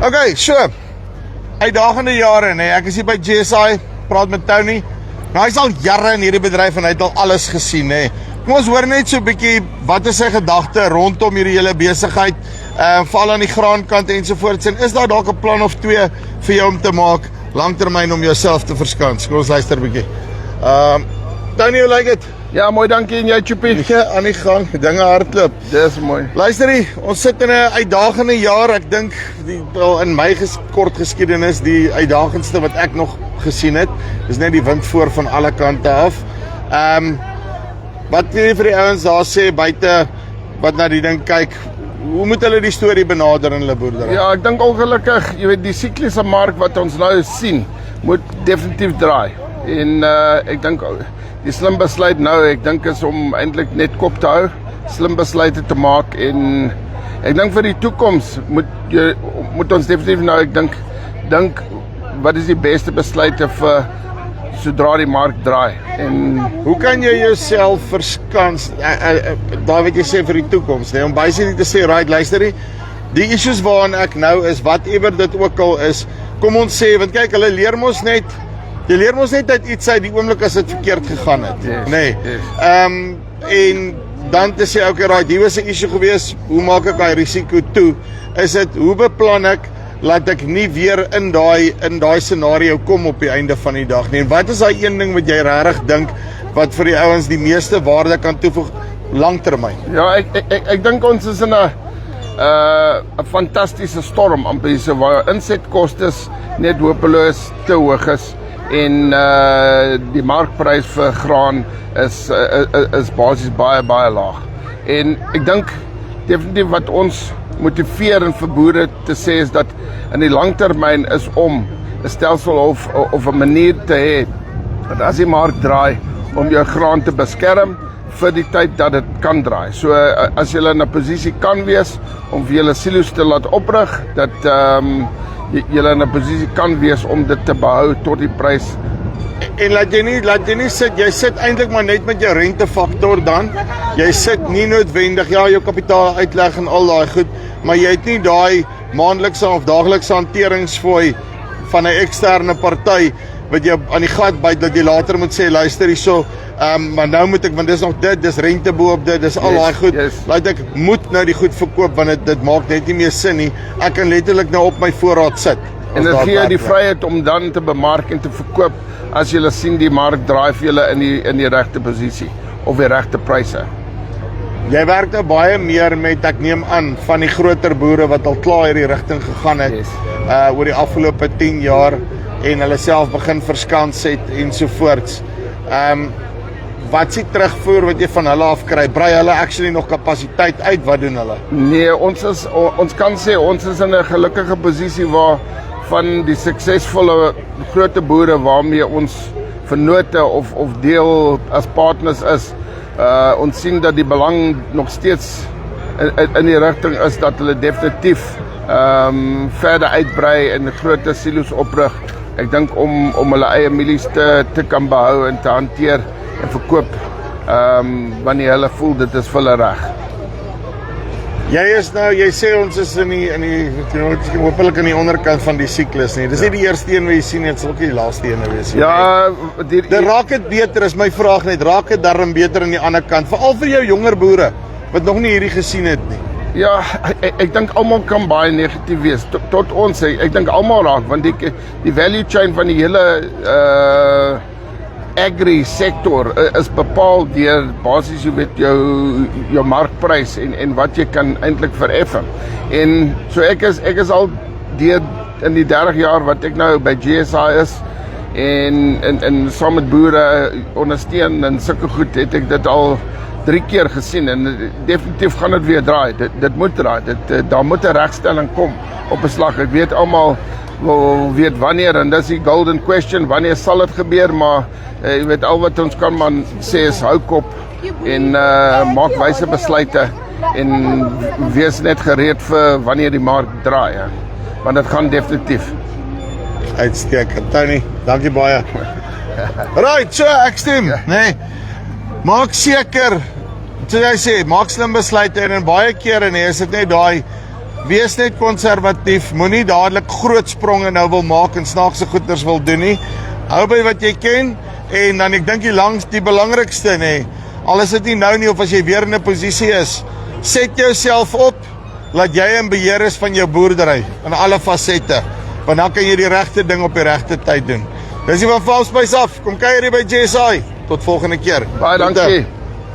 Okay, so uitdagende jare, nee, ek is hier by GSI, praat met Tony. Nou, hy is al jare in hierdie bedryf en hy het al alles gesien, nee. Kom ons hoor net so 'n bietjie, wat is sy gedagte rondom hierdie hele besigheid, val aan die graankant ensovoorts, en is daar dalk 'n plan of twee vir jou om te maak, langtermyn om jouself te verskans? Kom ons luister 'n bietjie. Tony, hoe lyk dit? Ja, mooi, dankie, en jy, Chopie? Ja, aan die gang, dinge hardloop. Dis mooi. Luister hier, ons sit in 'n uitdagende jaar. Ek dink wel in my kort geskiedenis die uitdagendste wat ek nog gesien het. Dis net die wind voor van alle kante af. Wat wil jy vir die ouens daar sê buite wat na die ding kyk? Hoe moet hulle die storie benader in hulle boerdery? Ja, ek dink ongelukkig, jy weet, die sikliese mark wat ons nou sien, moet definitief draai. En ek dink die slim besluit nou, ek dink is om eintlik net kop te hou, slim besluite te maak, en ek dink vir die toekoms moet ons definitief nou, ek dink wat is die beste besluite vir sodra die mark draai. En hoe kan jy jouself verskans, daar wat jy sê vir die toekoms, nee, om basically te sê, right, luister die issues waaraan ek nou is, whatever dit ook al is, kom ons sê, want kyk, hulle leer mos net, jy leer mos net uit iets uit die oomblik as dit verkeerd gegaan het, yes, nee. Yes. En dan te sê, okay, right, hier was 'n issue gewees, hoe maak ek daai risiko toe? Is dit, hoe beplan ek, laat ek nie weer in daai scenario kom op die einde van die dag nie? En wat is daai een ding wat jy regtig dink, wat vir die ouens die meeste waarde kan toevoeg, langtermyn? Ja, ek dink ons is in 'n fantastiese storm, amper so, waar insetkostes net hopeloos te hoog is, en die markprys vir graan is basies baie laag. En ek dink definitief wat ons motiveer en vir boere te sê is dat in die langtermyn is om 'n stelsel of 'n manier te hê dat as die mark draai, om jou graan te beskerm vir die tyd dat dit kan draai. So as jy in 'n posisie kan wees om vir julle silo's te laat oprig, dat jy in 'n posisie kan wees om dit te behou tot die prys. En laat jy nie sit, jy sit eintlik maar net met jou rentefaktor dan. Jy sit nie noodwendig, ja, jou kapitaal uitleg en al daai goed, maar jy het nie daai maandelikse of daaglikse hanteringsfooi van 'n eksterne party wat jy aan die gat byt, dat jy later moet sê, luister hierso, maar nou moet ek, want dis nog dit, dis rente bo op dit, dis al daai goed, laat ek moet nou die goed verkoop, want dit maak net nie meer sin nie. Ek kan letterlik nou op my voorraad sit. En dit gee die vryheid om dan te bemark en te verkoop as jy sien die mark draai vir julle in die regte posisie of die regte pryse. Jy werk nou baie meer met, ek neem aan, van die groter boere wat al klaar hierdie rigting gegaan het, yes, oor die afgelope 10 jaar en hulle self begin verskans het ensovoorts. Wat is die terugvoer wat jy van hulle af kry? Brei hulle actually nog kapasiteit uit? Wat doen hulle? Nee, ons kan sê ons is in 'n gelukkige posisie waar van die suksesvolle groot boere waarmee ons vennote of deel as partners is, ons sien dat die belang nog steeds in die rigting is dat hulle definitief verder uitbrei en groot silo's oprig. Ek dink om hulle eie mielies te kan behou en te hanteer en verkoop wanneer hulle voel dit is vir hulle reg. Jy sê ons is in die hopelik in die onderkant van die siklus nie. Dis nie die eerste een wat jy sien, dit sal ook nie die laaste een wees nie. Ja, dit raak dit beter, is my vraag net, raak dit darm beter aan die ander kant, veral vir jou jonger boere wat nog nie hierdie gesien het nie? Ja, ek dink almal kan baie negatief wees, tot ons, ek dink almal raak, want die value chain van die hele agri-sektor is bepaal deur basies jou markprys en wat jy kan eintlik vereffen. En so ek is al in die 30 jaar wat ek nou by GSI is en saam met boere ondersteun en sulke goed, het ek dit al 3 keer gesien en definitief gaan dit weer draai. Dit moet draai. Daar moet 'n regstelling kom op 'n slag. Ek weet almal wil weet wanneer, en dis die golden question, wanneer sal dit gebeur, maar jy weet, al wat ons kan man sê is hou kop en maak wyse besluite en wees net gereed vir wanneer die mark draai, want dit gaan definitief. Uitstekend, Tony, dankie baie. Right, so ek stem, nee. Maak seker, soos jy sê, maak slim besluite en baie kere nee, is dit net daai wees net konservatief, moenie dadelik groot spronge nou wil maak en snaakse goeders wil doen nie. Hou by wat jy ken en dan ek dink die belangrikste nê, al is dit nie nou nie of as jy weer in 'n posisie is, set jouself op dat jy in beheer is van jou boerdery in alle fasette, want dan kan jy die regte ding op die regte tyd doen. Dis nie van Farmspace af, kom kuier hier by JSI. Tot volgende keer. Baie dankie.